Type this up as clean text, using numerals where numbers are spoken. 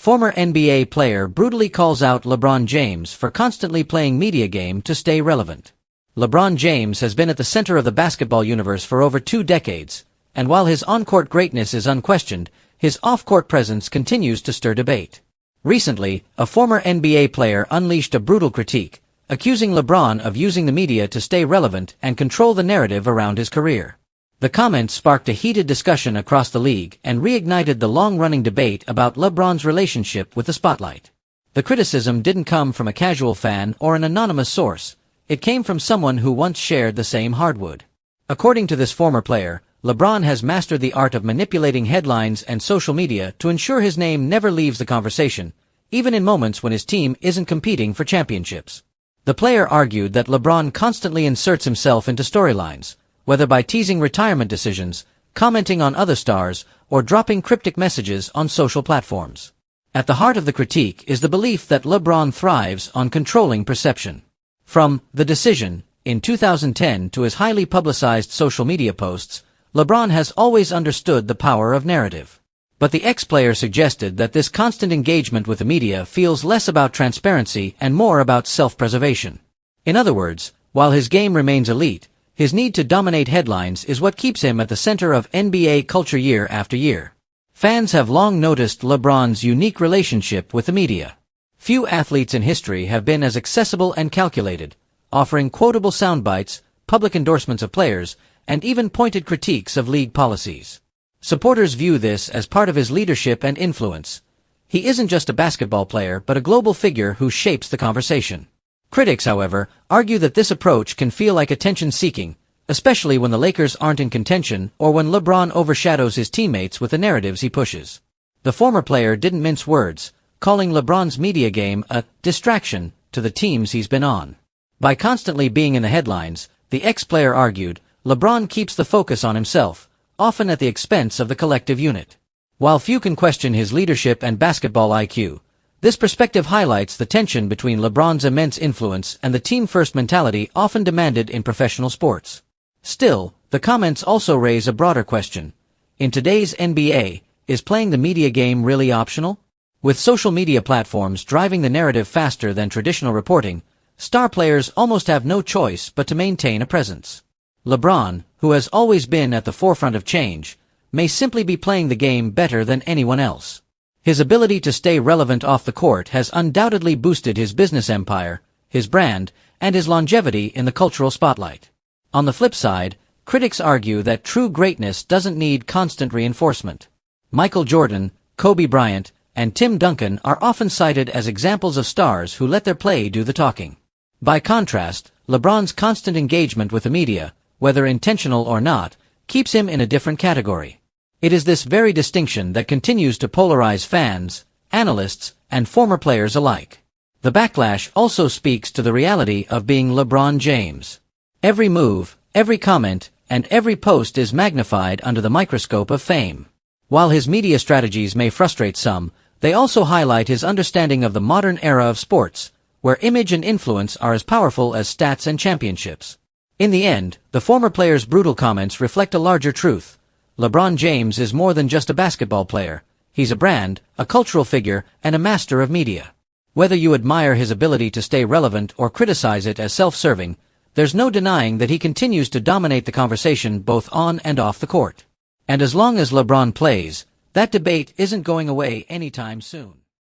Former NBA player brutally calls out LeBron James for constantly playing media game to stay relevant. LeBron James has been at the center of the basketball universe for over 2 decades, and while his on-court greatness is unquestioned, his off-court presence continues to stir debate. Recently, a former NBA player unleashed a brutal critique, accusing LeBron of using the media to stay relevant and control the narrative around his career. The comments sparked a heated discussion across the league and reignited the long-running debate about LeBron's relationship with the spotlight. The criticism didn't come from a casual fan or an anonymous source. It came from someone who once shared the same hardwood. According to this former player, LeBron has mastered the art of manipulating headlines and social media to ensure his name never leaves the conversation, even in moments when his team isn't competing for championships. The player argued that LeBron constantly inserts himself into storylines, whether by teasing retirement decisions, commenting on other stars, or dropping cryptic messages on social platforms. At the heart of the critique is the belief that LeBron thrives on controlling perception. From The Decision, in 2010 to his highly publicized social media posts, LeBron has always understood the power of narrative. But the ex-player suggested that this constant engagement with the media feels less about transparency and more about self-preservation. In other words, while his game remains elite, his need to dominate headlines is what keeps him at the center of NBA culture year after year. Fans have long noticed LeBron's unique relationship with the media. Few athletes in history have been as accessible and calculated, offering quotable soundbites, public endorsements of players, and even pointed critiques of league policies. Supporters view this as part of his leadership and influence. He isn't just a basketball player but a global figure who shapes the conversation. Critics, however, argue that this approach can feel like attention-seeking, especially when the Lakers aren't in contention or when LeBron overshadows his teammates with the narratives he pushes. The former player didn't mince words, calling LeBron's media game a distraction to the teams he's been on. By constantly being in the headlines, the ex-player argued, LeBron keeps the focus on himself, often at the expense of the collective unit. While few can question his leadership and basketball IQ, this perspective highlights the tension between LeBron's immense influence and the team-first mentality often demanded in professional sports. Still, the comments also raise a broader question. In today's NBA, is playing the media game really optional? With social media platforms driving the narrative faster than traditional reporting, star players almost have no choice but to maintain a presence. LeBron, who has always been at the forefront of change, may simply be playing the game better than anyone else. His ability to stay relevant off the court has undoubtedly boosted his business empire, his brand, and his longevity in the cultural spotlight. On the flip side, critics argue that true greatness doesn't need constant reinforcement. Michael Jordan, Kobe Bryant, and Tim Duncan are often cited as examples of stars who let their play do the talking. By contrast, LeBron's constant engagement with the media, whether intentional or not, keeps him in a different category. It is this very distinction that continues to polarize fans, analysts, and former players alike. The backlash also speaks to the reality of being LeBron James. Every move, every comment, and every post is magnified under the microscope of fame. While his media strategies may frustrate some, they also highlight his understanding of the modern era of sports, where image and influence are as powerful as stats and championships. In the end, the former player's brutal comments reflect a larger truth. LeBron James is more than just a basketball player. He's a brand, a cultural figure, and a master of media. Whether you admire his ability to stay relevant or criticize it as self-serving, there's no denying that he continues to dominate the conversation both on and off the court. And as long as LeBron plays, that debate isn't going away anytime soon.